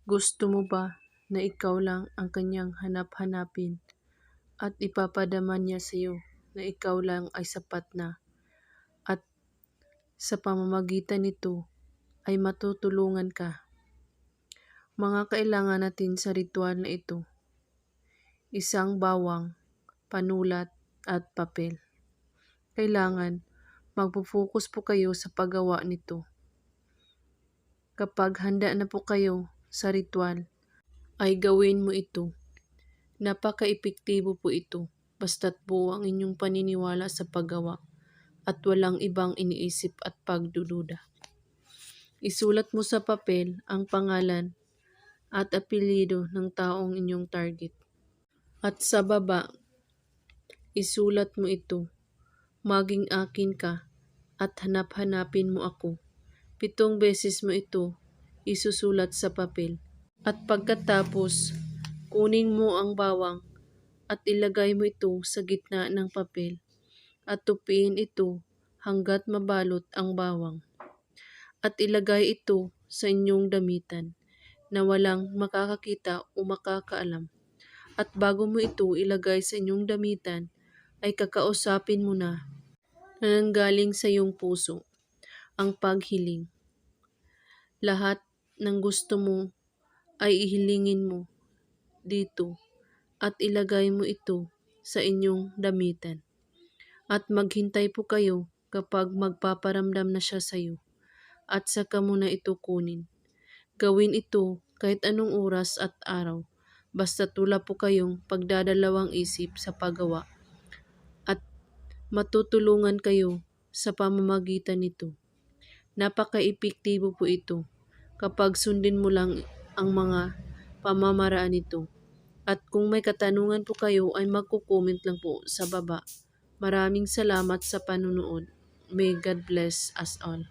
Gusto mo ba na ikaw lang ang kanyang hanap-hanapin at ipapadama niya sa iyo na ikaw lang ay sapat na at sa pamamagitan nito ay matutulungan ka? Mga kailangan natin sa ritual na ito: isang bawang, panulat at papel. Kailangan magpo-focus po kayo sa paggawa nito. Kapag handa na po kayo sa ritual, ay gawin mo ito. Napaka-epektibo po ito, basta't buo ang inyong paniniwala sa paggawa at walang ibang iniisip at pagdududa. Isulat mo sa papel ang pangalan at apelyido ng taong inyong target. At sa baba, isulat mo ito: maging akin ka at hanap-hanapin mo ako. 7 beses mo ito isusulat sa papel. At pagkatapos, kunin mo ang bawang at ilagay mo ito sa gitna ng papel at tupiin ito hanggat mabalot ang bawang. At ilagay ito sa inyong damitan na walang makakakita o makakaalam. At bago mo ito ilagay sa inyong damitan, ay kakausapin mo na nanggaling sa iyong puso ang paghiling. Lahat ng gusto mo ay ihilingin mo dito at ilagay mo ito sa inyong damitan. At maghintay po kayo kapag magpaparamdam na siya sa iyo at saka mo na ito kunin. Gawin ito kahit anong oras at araw, basta wala po kayong pagdadalawang isip sa paggawa at matutulungan kayo sa pamamagitan nito. Napaka-epektibo po ito kapag sundin mo lang ang mga pamamaraan nito. At kung may katanungan po kayo ay magko-comment lang po sa baba. Maraming salamat sa panunood. May God bless us all.